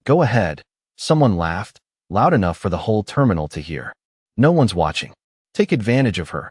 Go ahead. Someone laughed, loud enough for the whole terminal to hear. No one's watching. Take advantage of her.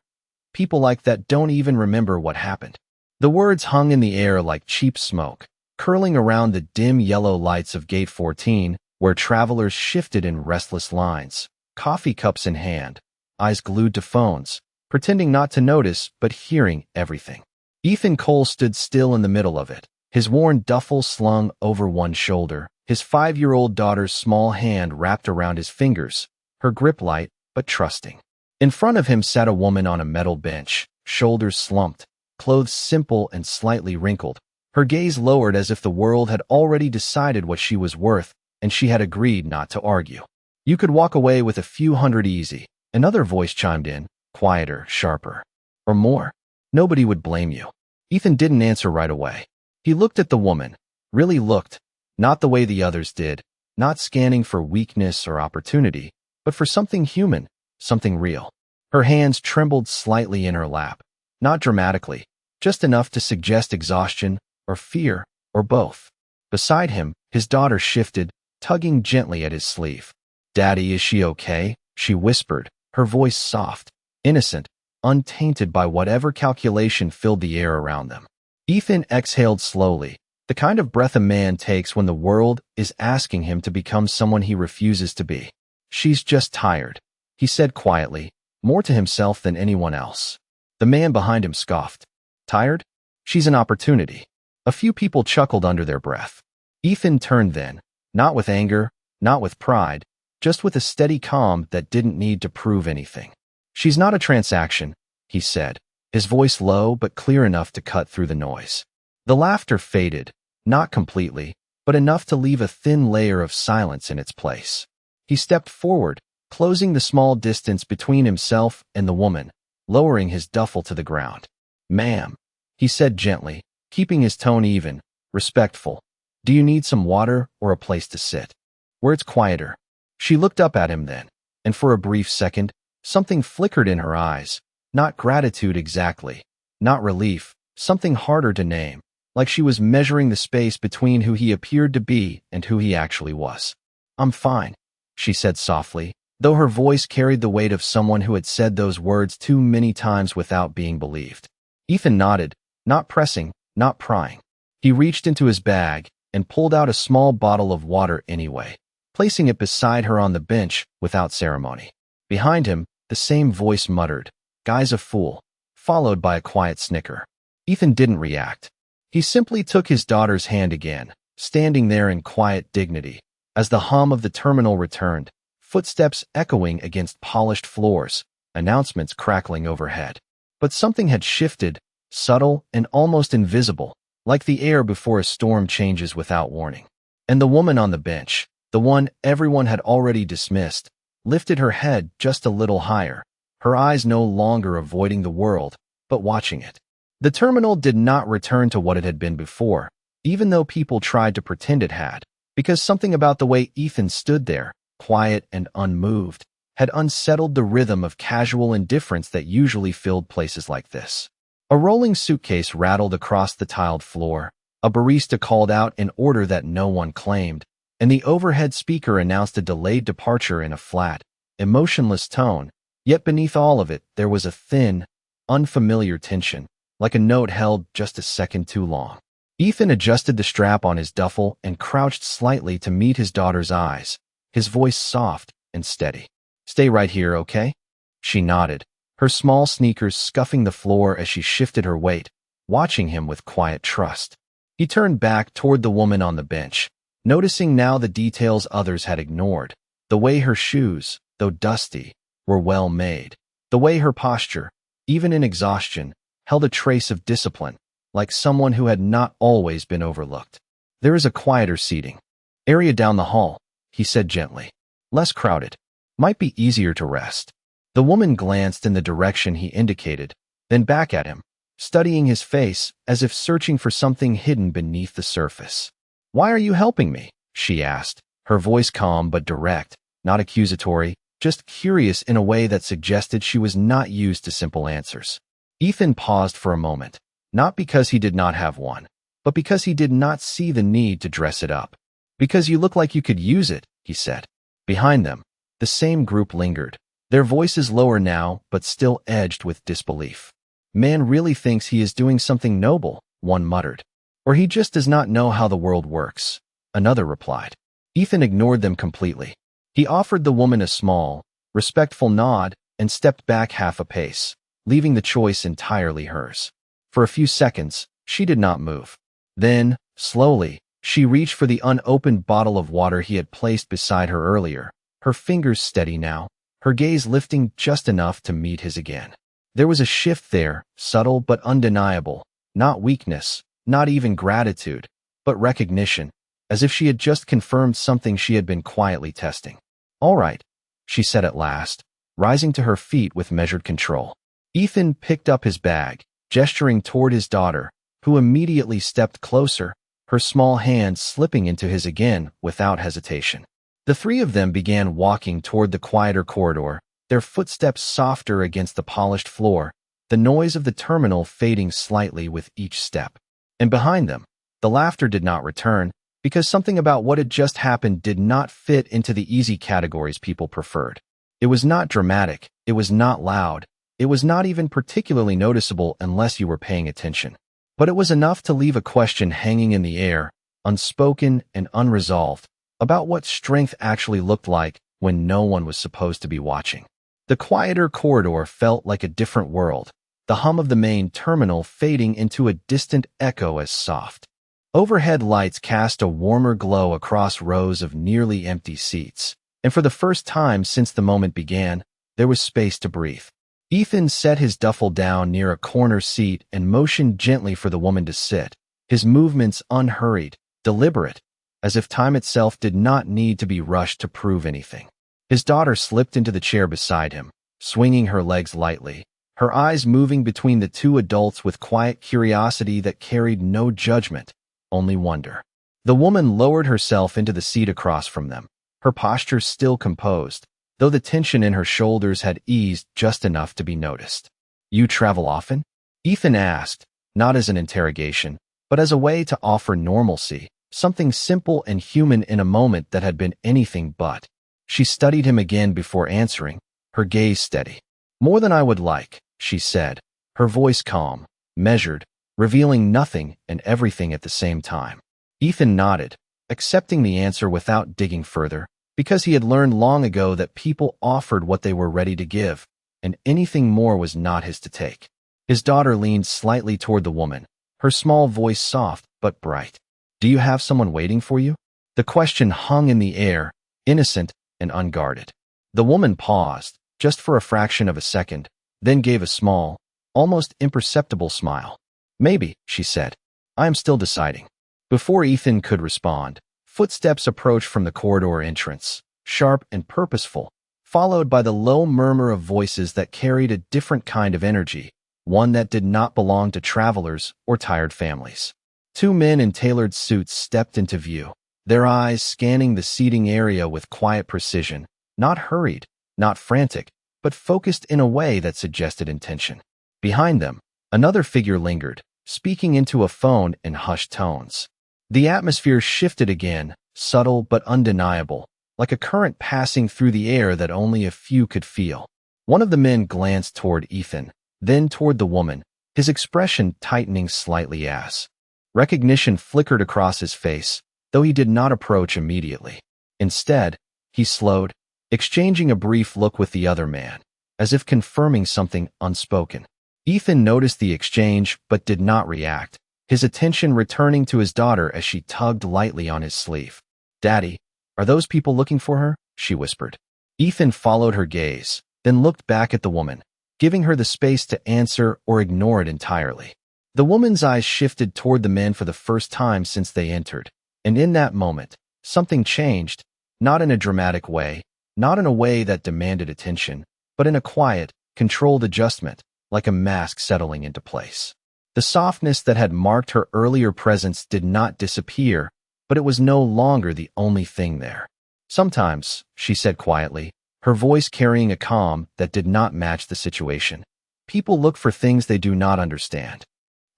People like that don't even remember what happened. The words hung in the air like cheap smoke, curling around the dim yellow lights of Gate 14, where travelers shifted in restless lines, coffee cups in hand, eyes glued to phones, pretending not to notice but hearing everything. Ethan Cole stood still in the middle of it, his worn duffel slung over one shoulder, his 5-year-old daughter's small hand wrapped around his fingers, her grip light but trusting. In front of him sat a woman on a metal bench, shoulders slumped, clothes simple and slightly wrinkled, her gaze lowered as if the world had already decided what she was worth and she had agreed not to argue. You could walk away with a few hundred easy, another voice chimed in, quieter, sharper. Or more. Nobody would blame you. Ethan didn't answer right away. He looked at the woman, really looked, not the way the others did, not scanning for weakness or opportunity, but for something human, something real. Her hands trembled slightly in her lap, not dramatically, just enough to suggest exhaustion or fear or both. Beside him, his daughter shifted, tugging gently at his sleeve. "Daddy, is she okay?" she whispered, her voice soft, innocent, untainted by whatever calculation filled the air around them. Ethan exhaled slowly, the kind of breath a man takes when the world is asking him to become someone he refuses to be. "She's just tired," he said quietly, more to himself than anyone else. The man behind him scoffed. "Tired? She's an opportunity." A few people chuckled under their breath. Ethan turned then, not with anger, not with pride, just with a steady calm that didn't need to prove anything. "She's not a transaction," he said, his voice low but clear enough to cut through the noise. The laughter faded, not completely, but enough to leave a thin layer of silence in its place. He stepped forward, closing the small distance between himself and the woman, lowering his duffel to the ground. "Ma'am," he said gently, keeping his tone even, respectful. "Do you need some water or a place to sit? Where it's quieter?" She looked up at him then, and for a brief second, something flickered in her eyes, not gratitude exactly, not relief, something harder to name, like she was measuring the space between who he appeared to be and who he actually was. "I'm fine," she said softly, though her voice carried the weight of someone who had said those words too many times without being believed. Ethan nodded, not pressing, not prying. He reached into his bag and pulled out a small bottle of water anyway, placing it beside her on the bench without ceremony. Behind him, the same voice muttered, "Guy's a fool," followed by a quiet snicker. Ethan didn't react. He simply took his daughter's hand again, standing there in quiet dignity, as the hum of the terminal returned, footsteps echoing against polished floors, announcements crackling overhead. But something had shifted, subtle and almost invisible, like the air before a storm changes without warning. And the woman on the bench, the one everyone had already dismissed, lifted her head just a little higher, her eyes no longer avoiding the world, but watching it. The terminal did not return to what it had been before, even though people tried to pretend it had, because something about the way Ethan stood there, quiet and unmoved, had unsettled the rhythm of casual indifference that usually filled places like this. A rolling suitcase rattled across the tiled floor, a barista called out an order that no one claimed, and the overhead speaker announced a delayed departure in a flat, emotionless tone, yet beneath all of it there was a thin, unfamiliar tension, like a note held just a second too long. Ethan adjusted the strap on his duffel and crouched slightly to meet his daughter's eyes, his voice soft and steady. "Stay right here, okay?" She nodded, her small sneakers scuffing the floor as she shifted her weight, watching him with quiet trust. He turned back toward the woman on the bench, noticing now the details others had ignored, the way her shoes, though dusty, were well made, the way her posture, even in exhaustion, held a trace of discipline, like someone who had not always been overlooked. "There is a quieter seating area down the hall," he said gently. "Less crowded. Might be easier to rest." The woman glanced in the direction he indicated, then back at him, studying his face as if searching for something hidden beneath the surface. "Why are you helping me?" she asked, her voice calm but direct, not accusatory, just curious in a way that suggested she was not used to simple answers. Ethan paused for a moment, not because he did not have one, but because he did not see the need to dress it up. Because you look like you could use it, he said. Behind them, the same group lingered, their voices lower now but still edged with disbelief. Man really thinks he is doing something noble, one muttered. Or he just does not know how the world works, another replied. Ethan ignored them completely. He offered the woman a small, respectful nod and stepped back half a pace, leaving the choice entirely hers. For a few seconds, she did not move. Then, slowly, she reached for the unopened bottle of water he had placed beside her earlier, her fingers steady now, her gaze lifting just enough to meet his again. There was a shift there, subtle but undeniable, not weakness, not even gratitude, but recognition, as if she had just confirmed something she had been quietly testing. All right, she said at last, rising to her feet with measured control. Ethan picked up his bag, gesturing toward his daughter, who immediately stepped closer, her small hand slipping into his again without hesitation. The three of them began walking toward the quieter corridor, their footsteps softer against the polished floor, the noise of the terminal fading slightly with each step. And behind them, the laughter did not return, because something about what had just happened did not fit into the easy categories people preferred. It was not dramatic, it was not loud, it was not even particularly noticeable unless you were paying attention. But it was enough to leave a question hanging in the air, unspoken and unresolved, about what strength actually looked like when no one was supposed to be watching. The quieter corridor felt like a different world, the hum of the main terminal fading into a distant echo as soft. Overhead lights cast a warmer glow across rows of nearly empty seats, and for the first time since the moment began, there was space to breathe. Ethan set his duffel down near a corner seat and motioned gently for the woman to sit, his movements unhurried, deliberate, as if time itself did not need to be rushed to prove anything. His daughter slipped into the chair beside him, swinging her legs lightly, her eyes moving between the two adults with quiet curiosity that carried no judgment, only wonder. The woman lowered herself into the seat across from them, her posture still composed, though the tension in her shoulders had eased just enough to be noticed. You travel often? Ethan asked, not as an interrogation, but as a way to offer normalcy, something simple and human in a moment that had been anything but. She studied him again before answering, her gaze steady. More than I would like, she said, her voice calm, measured, revealing nothing and everything at the same time. Ethan nodded, accepting the answer without digging further, because he had learned long ago that people offered what they were ready to give, and anything more was not his to take. His daughter leaned slightly toward the woman, her small voice soft but bright. Do you have someone waiting for you? The question hung in the air, innocent and unguarded. The woman paused, just for a fraction of a second, then gave a small, almost imperceptible smile. Maybe, she said. I am still deciding. Before Ethan could respond, footsteps approached from the corridor entrance, sharp and purposeful, followed by the low murmur of voices that carried a different kind of energy, one that did not belong to travelers or tired families. Two men in tailored suits stepped into view, their eyes scanning the seating area with quiet precision, not hurried, not frantic, but focused in a way that suggested intention. Behind them, another figure lingered, speaking into a phone in hushed tones. The atmosphere shifted again, subtle but undeniable, like a current passing through the air that only a few could feel. One of the men glanced toward Ethan, then toward the woman, his expression tightening slightly as recognition flickered across his face, though he did not approach immediately. Instead, he slowed, exchanging a brief look with the other man, as if confirming something unspoken. Ethan noticed the exchange but did not react, his attention returning to his daughter as she tugged lightly on his sleeve. Daddy, are those people looking for her? She whispered. Ethan followed her gaze, then looked back at the woman, giving her the space to answer or ignore it entirely. The woman's eyes shifted toward the men for the first time since they entered, and in that moment, something changed, not in a dramatic way, not in a way that demanded attention, but in a quiet, controlled adjustment, like a mask settling into place. The softness that had marked her earlier presence did not disappear, but it was no longer the only thing there. Sometimes, she said quietly, her voice carrying a calm that did not match the situation, people look for things they do not understand.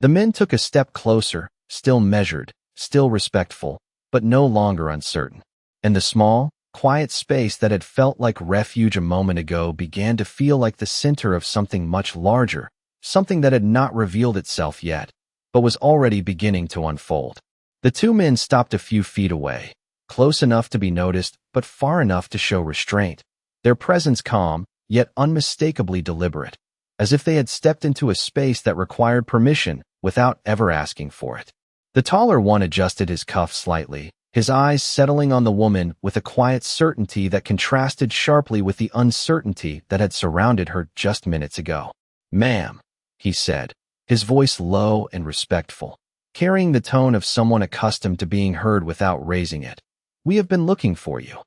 The men took a step closer, still measured, still respectful, but no longer uncertain. And the small, quiet space that had felt like refuge a moment ago began to feel like the center of something much larger, something that had not revealed itself yet, but was already beginning to unfold. The two men stopped a few feet away, close enough to be noticed, but far enough to show restraint, their presence calm, yet unmistakably deliberate, as if they had stepped into a space that required permission without ever asking for it. The taller one adjusted his cuff slightly, his eyes settling on the woman with a quiet certainty that contrasted sharply with the uncertainty that had surrounded her just minutes ago. "Ma'am," he said, his voice low and respectful, carrying the tone of someone accustomed to being heard without raising it. "We have been looking for you."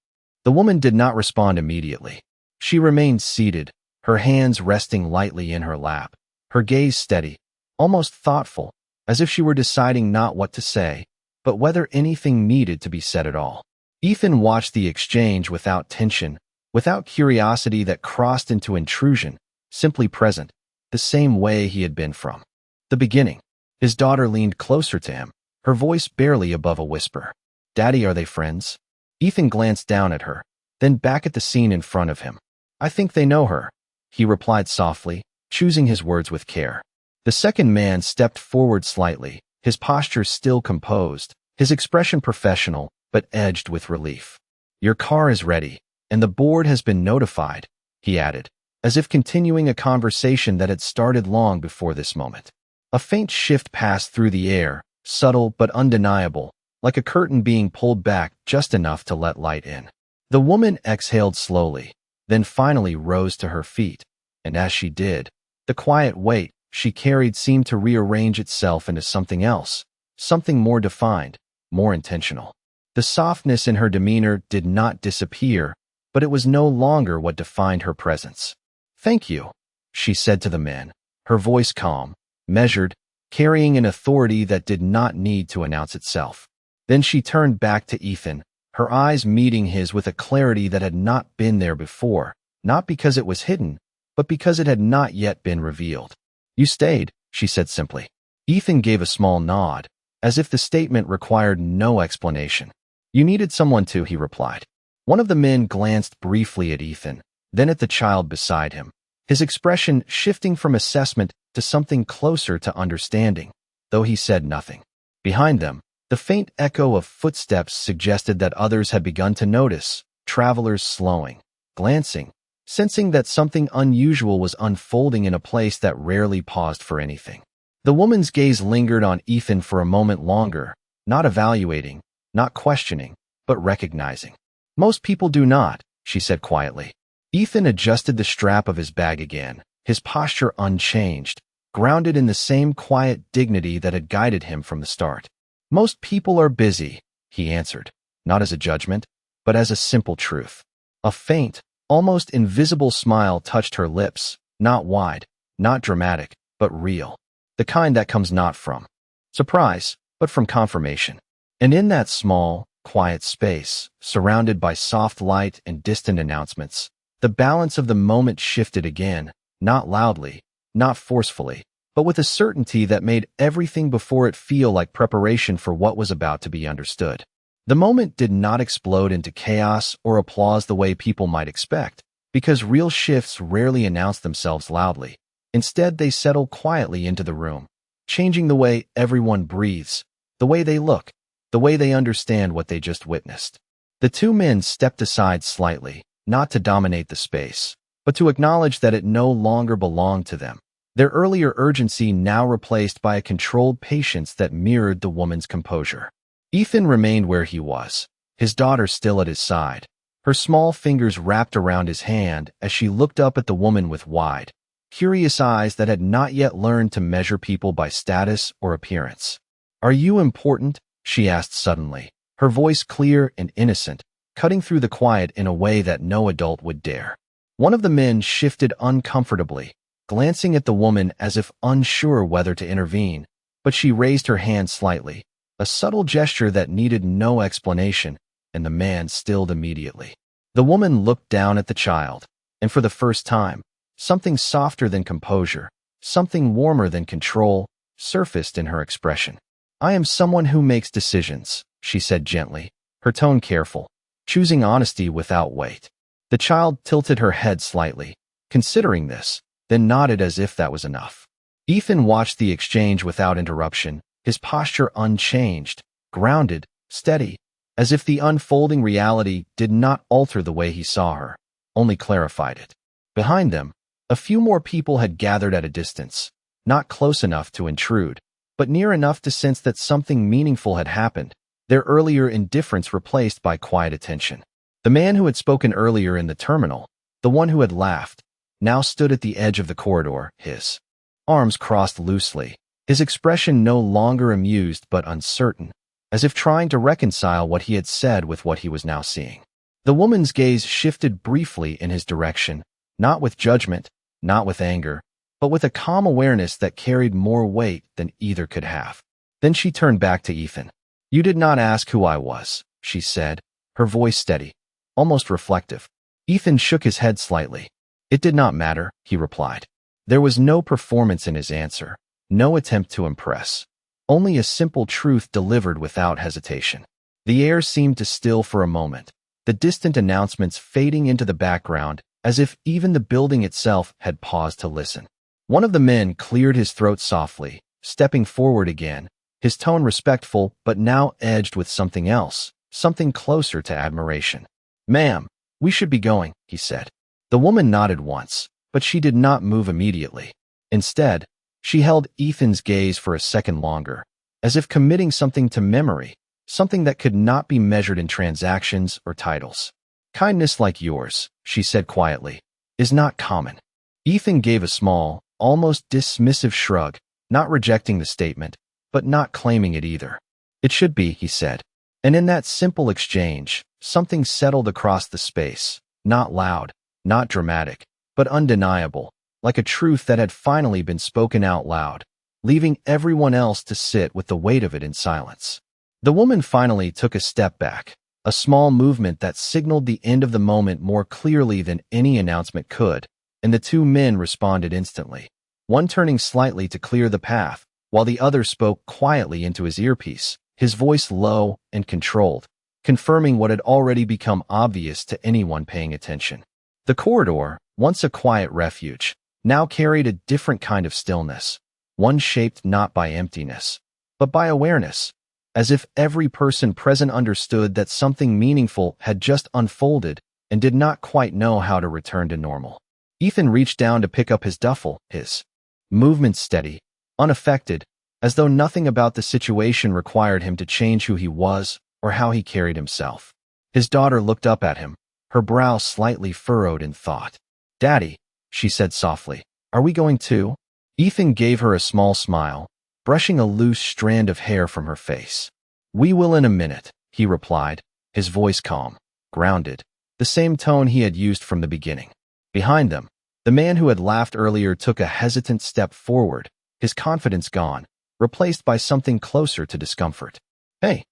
The woman did not respond immediately. She remained seated, her hands resting lightly in her lap, her gaze steady, almost thoughtful, as if she were deciding not what to say, but whether anything needed to be said at all. Ethan watched the exchange without tension, without curiosity that crossed into intrusion, simply present, the same way he had been from the beginning. His daughter leaned closer to him, her voice barely above a whisper. "Daddy, are they friends?" Ethan glanced down at her, then back at the scene in front of him. "I think they know her," he replied softly, choosing his words with care. The second man stepped forward slightly, his posture still composed, his expression professional, but edged with relief. "Your car is ready, and the board has been notified," he added, as if continuing a conversation that had started long before this moment. A faint shift passed through the air, subtle but undeniable, like a curtain being pulled back just enough to let light in. The woman exhaled slowly, then finally rose to her feet, and as she did, the quiet weight she carried seemed to rearrange itself into something else, something more defined, more intentional. The softness in her demeanor did not disappear, but it was no longer what defined her presence. "Thank you," she said to the man, her voice calm, measured, carrying an authority that did not need to announce itself. Then she turned back to Ethan, her eyes meeting his with a clarity that had not been there before, not because it was hidden, but because it had not yet been revealed. "You stayed," she said simply. Ethan gave a small nod, as if the statement required no explanation. "You needed someone to," he replied. One of the men glanced briefly at Ethan, then at the child beside him, his expression shifting from assessment to something closer to understanding, though he said nothing. Behind them, the faint echo of footsteps suggested that others had begun to notice, travelers slowing, glancing, sensing that something unusual was unfolding in a place that rarely paused for anything. The woman's gaze lingered on Ethan for a moment longer, not evaluating, not questioning, but recognizing. "Most people do not," she said quietly. Ethan adjusted the strap of his bag again, his posture unchanged, grounded in the same quiet dignity that had guided him from the start. "Most people are busy," he answered, not as a judgment, but as a simple truth. A faint, almost invisible smile touched her lips, not wide, not dramatic, but real. The kind that comes not from surprise, but from confirmation. And in that small, quiet space, surrounded by soft light and distant announcements, the balance of the moment shifted again, not loudly, not forcefully, but with a certainty that made everything before it feel like preparation for what was about to be understood. The moment did not explode into chaos or applause the way people might expect, because real shifts rarely announce themselves loudly. Instead, they settle quietly into the room, changing the way everyone breathes, the way they look, the way they understand what they just witnessed. The two men stepped aside slightly, not to dominate the space, but to acknowledge that it no longer belonged to them, their earlier urgency now replaced by a controlled patience that mirrored the woman's composure. Ethan remained where he was, his daughter still at his side, her small fingers wrapped around his hand as she looked up at the woman with wide, curious eyes that had not yet learned to measure people by status or appearance. "Are you important?" she asked suddenly, her voice clear and innocent, cutting through the quiet in a way that no adult would dare. One of the men shifted uncomfortably, glancing at the woman as if unsure whether to intervene, but she raised her hand slightly, a subtle gesture that needed no explanation, and the man stilled immediately. The woman looked down at the child, and for the first time, something softer than composure, something warmer than control, surfaced in her expression. I am someone who makes decisions, she said gently, her tone careful, choosing honesty without weight. The child tilted her head slightly, considering this, then nodded as if that was enough. Ethan watched the exchange without interruption, his posture unchanged, grounded, steady, as if the unfolding reality did not alter the way he saw her, only clarified it. Behind them, a few more people had gathered at a distance, not close enough to intrude, but near enough to sense that something meaningful had happened, their earlier indifference replaced by quiet attention. The man who had spoken earlier in the terminal, the one who had laughed, now stood at the edge of the corridor, his arms crossed loosely, his expression no longer amused but uncertain, as if trying to reconcile what he had said with what he was now seeing. The woman's gaze shifted briefly in his direction, not with judgment, not with anger, but with a calm awareness that carried more weight than either could have. Then she turned back to Ethan. You did not ask who I was, she said, her voice steady, almost reflective. Ethan shook his head slightly. It did not matter, he replied. There was no performance in his answer, no attempt to impress, only a simple truth delivered without hesitation. The air seemed to still for a moment, the distant announcements fading into the background as if even the building itself had paused to listen. One of the men cleared his throat softly, stepping forward again, his tone respectful but now edged with something else, something closer to admiration. Ma'am, we should be going, he said. The woman nodded once, but she did not move immediately. Instead, she held Ethan's gaze for a second longer, as if committing something to memory, something that could not be measured in transactions or titles. Kindness like yours, she said quietly, is not common. Ethan gave a small, almost dismissive shrug, not rejecting the statement, but not claiming it either. It should be, he said. And in that simple exchange, something settled across the space, not loud, not dramatic, but undeniable, like a truth that had finally been spoken out loud, leaving everyone else to sit with the weight of it in silence. The woman finally took a step back, a small movement that signaled the end of the moment more clearly than any announcement could, and the two men responded instantly, one turning slightly to clear the path, while the other spoke quietly into his earpiece, his voice low and controlled, confirming what had already become obvious to anyone paying attention. The corridor, once a quiet refuge, now carried a different kind of stillness, one shaped not by emptiness, but by awareness, as if every person present understood that something meaningful had just unfolded and did not quite know how to return to normal. Ethan reached down to pick up his duffel, his movement steady, unaffected, as though nothing about the situation required him to change who he was or how he carried himself. His daughter looked up at him, her brow slightly furrowed in thought. Daddy, she said softly, are we going too? Ethan gave her a small smile, brushing a loose strand of hair from her face. We will in a minute, he replied, his voice calm, grounded, the same tone he had used from the beginning. Behind them, the man who had laughed earlier took a hesitant step forward, his confidence gone, replaced by something closer to discomfort. Hey,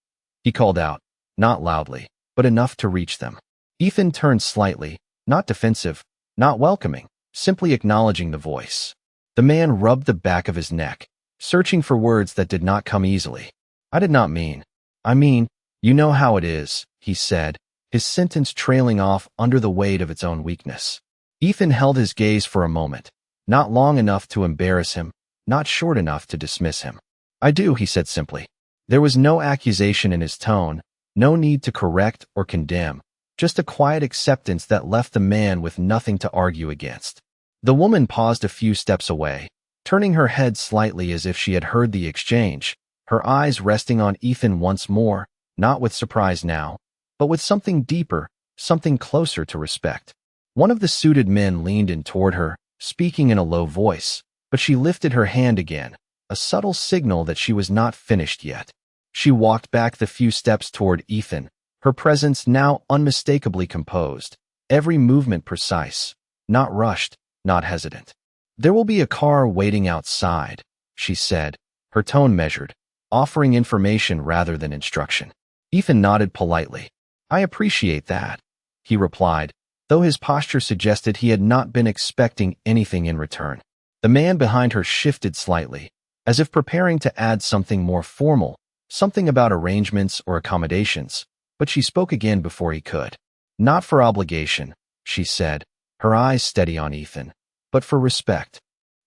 he called out, not loudly, but enough to reach them. Ethan turned slightly, not defensive, not welcoming, simply acknowledging the voice. The man rubbed the back of his neck, searching for words that did not come easily. I did not mean. I mean, you know how it is, he said, his sentence trailing off under the weight of its own weakness. Ethan held his gaze for a moment, not long enough to embarrass him, not short enough to dismiss him. I do, he said simply. There was no accusation in his tone, no need to correct or condemn, just a quiet acceptance that left the man with nothing to argue against. The woman paused a few steps away, turning her head slightly as if she had heard the exchange, her eyes resting on Ethan once more, not with surprise now, but with something deeper, something closer to respect. One of the suited men leaned in toward her, speaking in a low voice, but she lifted her hand again, a subtle signal that she was not finished yet. She walked back the few steps toward Ethan, her presence now unmistakably composed, every movement precise, not rushed, not hesitant. There will be a car waiting outside, she said, her tone measured, offering information rather than instruction. Ethan nodded politely. I appreciate that, he replied, though his posture suggested he had not been expecting anything in return. The man behind her shifted slightly, as if preparing to add something more formal, Something about arrangements or accommodations, but she spoke again before he could. Not for obligation, she said, her eyes steady on Ethan, but for respect.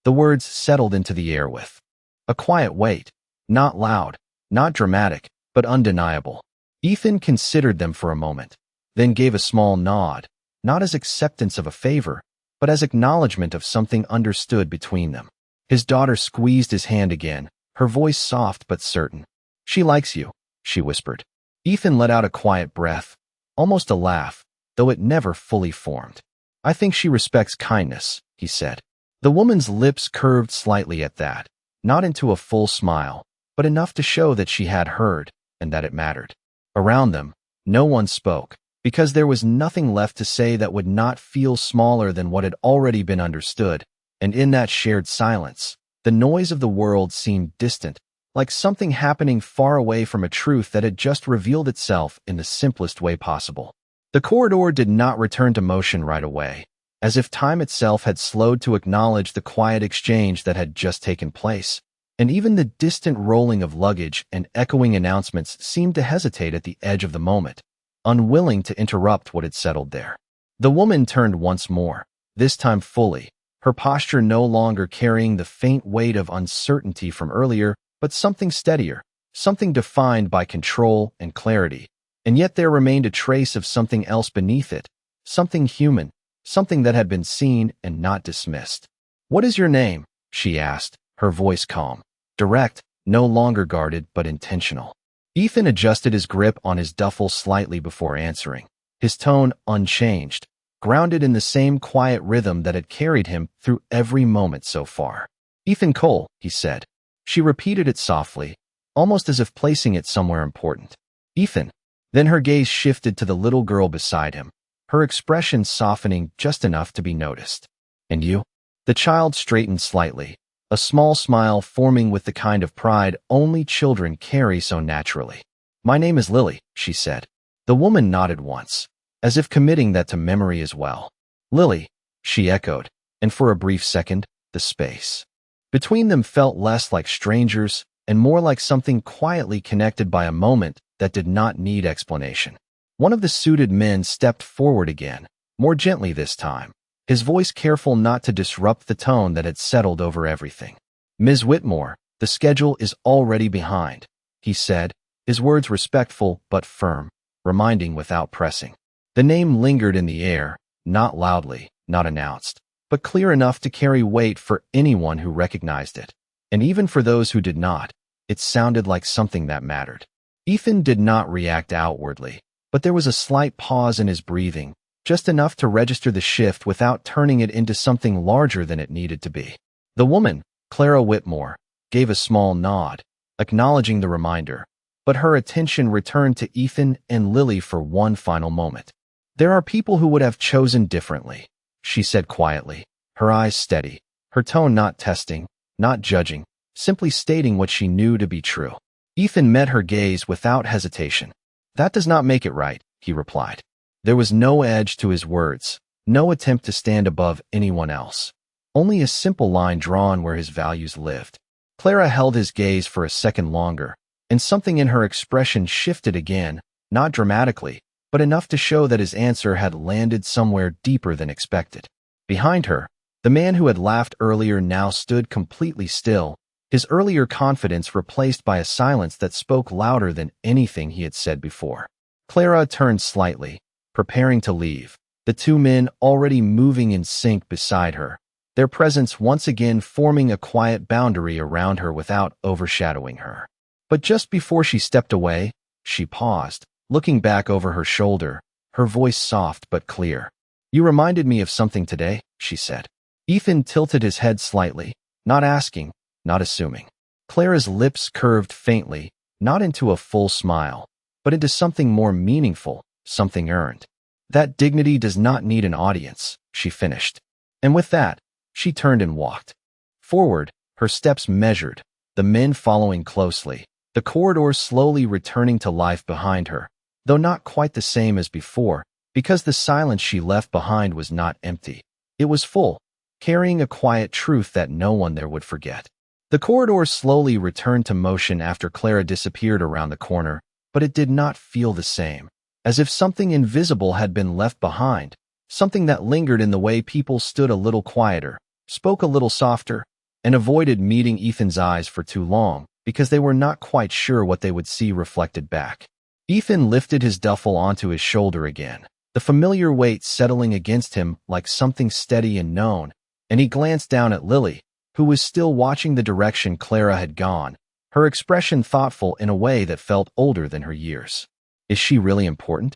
The words settled into the air with a quiet weight, not loud, not dramatic, but undeniable. Ethan considered them for a moment, then gave a small nod, not as acceptance of a favor, but as acknowledgement of something understood between them. His daughter squeezed his hand again, her voice soft but certain. "She likes you," she whispered. Ethan let out a quiet breath, almost a laugh, though it never fully formed. "I think she respects kindness," he said. The woman's lips curved slightly at that, not into a full smile, but enough to show that she had heard, and that it mattered. Around them, no one spoke, because there was nothing left to say that would not feel smaller than what had already been understood, and in that shared silence, the noise of the world seemed distant, like something happening far away from a truth that had just revealed itself in the simplest way possible. The corridor did not return to motion right away, as if time itself had slowed to acknowledge the quiet exchange that had just taken place, and even the distant rolling of luggage and echoing announcements seemed to hesitate at the edge of the moment, unwilling to interrupt what had settled there. The woman turned once more, this time fully, her posture no longer carrying the faint weight of uncertainty from earlier, but something steadier, something defined by control and clarity. And yet there remained a trace of something else beneath it, something human, something that had been seen and not dismissed. "What is your name?" she asked, her voice calm, direct, no longer guarded but intentional. Ethan adjusted his grip on his duffel slightly before answering, his tone unchanged, grounded in the same quiet rhythm that had carried him through every moment so far. "Ethan Cole," he said. She repeated it softly, almost as if placing it somewhere important. "Ethan." Then her gaze shifted to the little girl beside him, her expression softening just enough to be noticed. "And you?" The child straightened slightly, a small smile forming with the kind of pride only children carry so naturally. "My name is Lily," she said. The woman nodded once, as if committing that to memory as well. "Lily," she echoed, and for a brief second, the space between them felt less like strangers and more like something quietly connected by a moment that did not need explanation. One of the suited men stepped forward again, more gently this time, his voice careful not to disrupt the tone that had settled over everything. "Ms. Whitmore, the schedule is already behind," he said, his words respectful but firm, reminding without pressing. The name lingered in the air, not loudly, not announced, but clear enough to carry weight for anyone who recognized it. And even for those who did not, it sounded like something that mattered. Ethan did not react outwardly, but there was a slight pause in his breathing, just enough to register the shift without turning it into something larger than it needed to be. The woman, Clara Whitmore, gave a small nod, acknowledging the reminder, but her attention returned to Ethan and Lily for one final moment. "There are people who would have chosen differently," she said quietly, her eyes steady, her tone not testing, not judging, simply stating what she knew to be true. Ethan met her gaze without hesitation. "That does not make it right," he replied. There was no edge to his words, no attempt to stand above anyone else. Only a simple line drawn where his values lived. Clara held his gaze for a second longer, and something in her expression shifted again, not dramatically, but enough to show that his answer had landed somewhere deeper than expected. Behind her, the man who had laughed earlier now stood completely still, his earlier confidence replaced by a silence that spoke louder than anything he had said before. Clara turned slightly, preparing to leave, the two men already moving in sync beside her, their presence once again forming a quiet boundary around her without overshadowing her. But just before she stepped away, she paused, looking back over her shoulder, her voice soft but clear. "You reminded me of something today," she said. Ethan tilted his head slightly, not asking, not assuming. Clara's lips curved faintly, not into a full smile, but into something more meaningful, something earned. "That dignity does not need an audience," she finished. And with that, she turned and walked forward, her steps measured, the men following closely, the corridor slowly returning to life behind her, though not quite the same as before, because the silence she left behind was not empty. It was full, carrying a quiet truth that no one there would forget. The corridor slowly returned to motion after Clara disappeared around the corner, but it did not feel the same, as if something invisible had been left behind, something that lingered in the way people stood a little quieter, spoke a little softer, and avoided meeting Ethan's eyes for too long because they were not quite sure what they would see reflected back. Ethan lifted his duffel onto his shoulder again, the familiar weight settling against him like something steady and known, and he glanced down at Lily, who was still watching the direction Clara had gone, her expression thoughtful in a way that felt older than her years. "Is she really important?"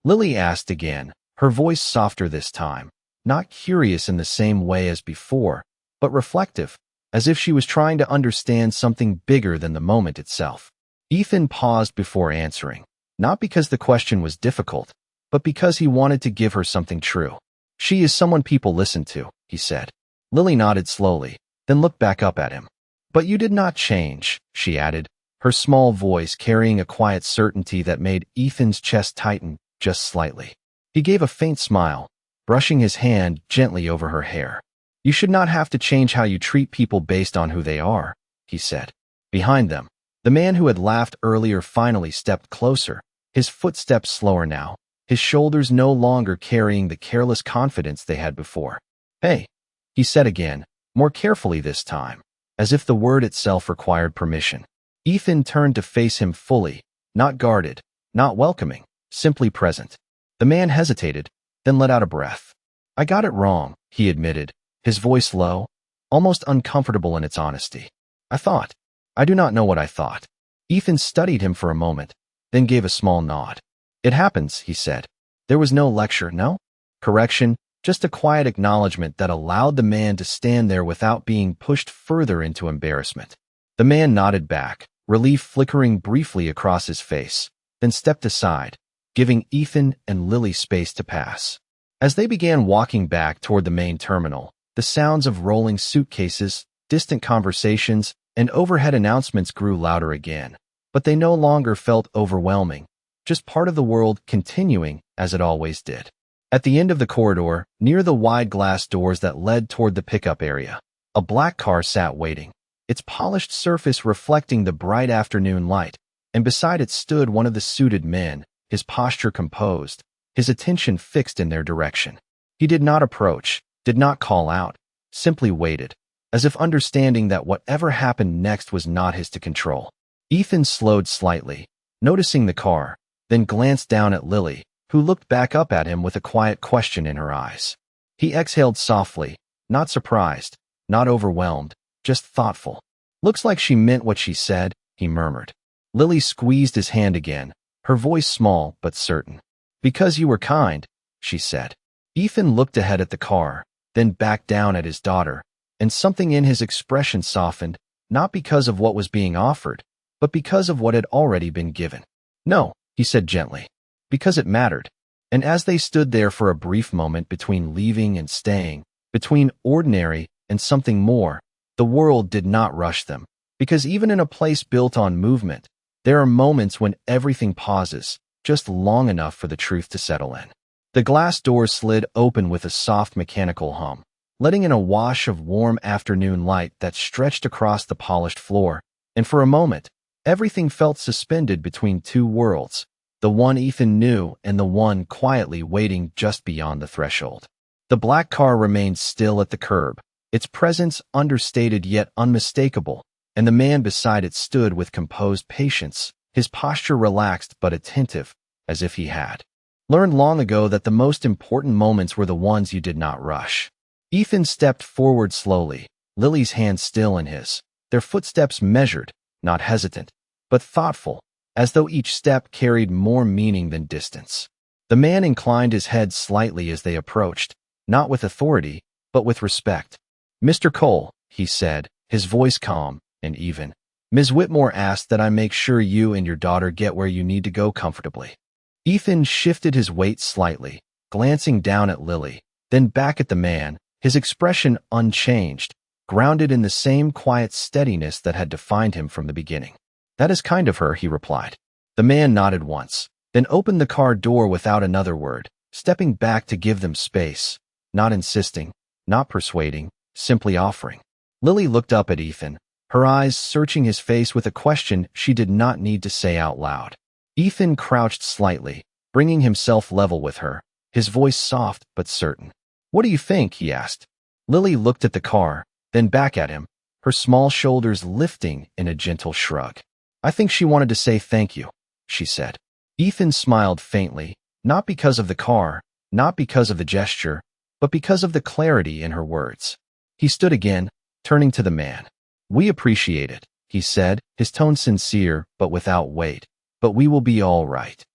Lily asked again, her voice softer this time, not curious in the same way as before, but reflective, as if she was trying to understand something bigger than the moment itself. Ethan paused before answering, not because the question was difficult, but because he wanted to give her something true. "She is someone people listen to," he said. Lily nodded slowly, then looked back up at him. "But you did not change," she added, her small voice carrying a quiet certainty that made Ethan's chest tighten just slightly. He gave a faint smile, brushing his hand gently over her hair. "You should not have to change how you treat people based on who they are," he said. Behind them, the man who had laughed earlier finally stepped closer, his footsteps slower now, his shoulders no longer carrying the careless confidence they had before. "Hey," he said again, more carefully this time, as if the word itself required permission. Ethan turned to face him fully, not guarded, not welcoming, simply present. The man hesitated, then let out a breath. "I got it wrong," he admitted, his voice low, almost uncomfortable in its honesty. I do not know what I thought." Ethan studied him for a moment, then gave a small nod. "It happens," he said. There was no lecture, no correction, just a quiet acknowledgement that allowed the man to stand there without being pushed further into embarrassment. The man nodded back, relief flickering briefly across his face, then stepped aside, giving Ethan and Lily space to pass. As they began walking back toward the main terminal, the sounds of rolling suitcases, distant conversations, and overhead announcements grew louder again, but they no longer felt overwhelming, just part of the world continuing as it always did. At the end of the corridor, near the wide glass doors that led toward the pickup area, a black car sat waiting, its polished surface reflecting the bright afternoon light, and beside it stood one of the suited men, his posture composed, his attention fixed in their direction. He did not approach, did not call out, simply waited, as if understanding that whatever happened next was not his to control. Ethan slowed slightly, noticing the car, then glanced down at Lily, who looked back up at him with a quiet question in her eyes. He exhaled softly, not surprised, not overwhelmed, just thoughtful. "Looks like she meant what she said," he murmured. Lily squeezed his hand again, her voice small but certain. "Because you were kind," she said. Ethan looked ahead at the car, then back down at his daughter, and something in his expression softened, not because of what was being offered, but because of what had already been given. "No," he said gently, "because it mattered." And as they stood there for a brief moment between leaving and staying, between ordinary and something more, the world did not rush them, because even in a place built on movement, there are moments when everything pauses, just long enough for the truth to settle in. The glass doors slid open with a soft mechanical hum, letting in a wash of warm afternoon light that stretched across the polished floor, and for a moment, everything felt suspended between two worlds, the one Ethan knew and the one quietly waiting just beyond the threshold. The black car remained still at the curb, its presence understated yet unmistakable, and the man beside it stood with composed patience, his posture relaxed but attentive, as if he had learned long ago that the most important moments were the ones you did not rush. Ethan stepped forward slowly, Lily's hand still in his, their footsteps measured, not hesitant, but thoughtful, as though each step carried more meaning than distance. The man inclined his head slightly as they approached, not with authority, but with respect. "Mr. Cole," he said, his voice calm and even, "Ms. Whitmore asked that I make sure you and your daughter get where you need to go comfortably." Ethan shifted his weight slightly, glancing down at Lily, then back at the man, his expression unchanged, grounded in the same quiet steadiness that had defined him from the beginning. "That is kind of her," he replied. The man nodded once, then opened the car door without another word, stepping back to give them space, not insisting, not persuading, simply offering. Lily looked up at Ethan, her eyes searching his face with a question she did not need to say out loud. Ethan crouched slightly, bringing himself level with her, his voice soft but certain. "What do you think?" he asked. Lily looked at the car, then back at him, her small shoulders lifting in a gentle shrug. "I think she wanted to say thank you," she said. Ethan smiled faintly, not because of the car, not because of the gesture, but because of the clarity in her words. He stood again, turning to the man. "We appreciate it," he said, his tone sincere but without weight. "But we will be all right."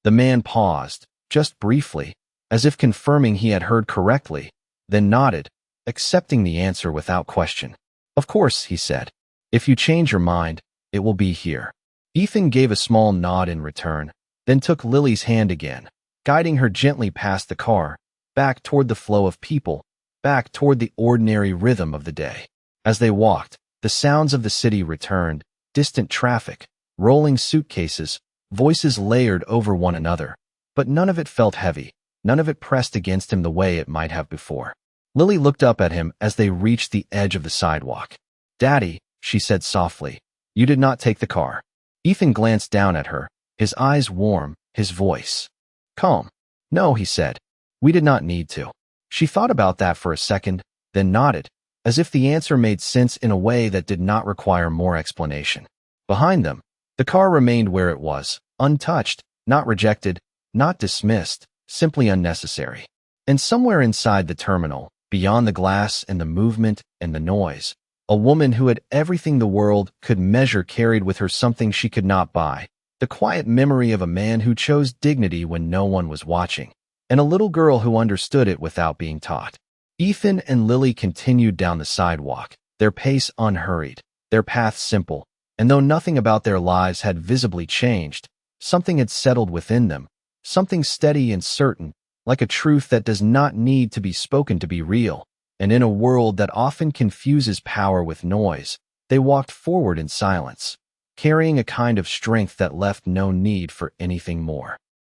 The man paused, just briefly, as if confirming he had heard correctly, then nodded, accepting the answer without question. "Of course," he said. "If you change your mind, it will be here." Ethan gave a small nod in return, then took Lily's hand again, guiding her gently past the car, back toward the flow of people, back toward the ordinary rhythm of the day. As they walked, the sounds of the city returned, distant traffic, rolling suitcases, voices layered over one another. But none of it felt heavy, none of it pressed against him the way it might have before. Lily looked up at him as they reached the edge of the sidewalk. "Daddy," she said softly, "you did not take the car." Ethan glanced down at her, his eyes warm, his voice calm. "No," he said, "we did not need to." She thought about that for a second, then nodded, as if the answer made sense in a way that did not require more explanation. Behind them, the car remained where it was, untouched, not rejected, not dismissed, simply unnecessary. And somewhere inside the terminal, beyond the glass and the movement and the noise, a woman who had everything the world could measure carried with her something she could not buy, the quiet memory of a man who chose dignity when no one was watching, and a little girl who understood it without being taught. Ethan and Lily continued down the sidewalk, their pace unhurried, their path simple, and though nothing about their lives had visibly changed, something had settled within them, something steady and certain, like a truth that does not need to be spoken to be real. And in a world that often confuses power with noise, they walked forward in silence, carrying a kind of strength that left no need for anything more.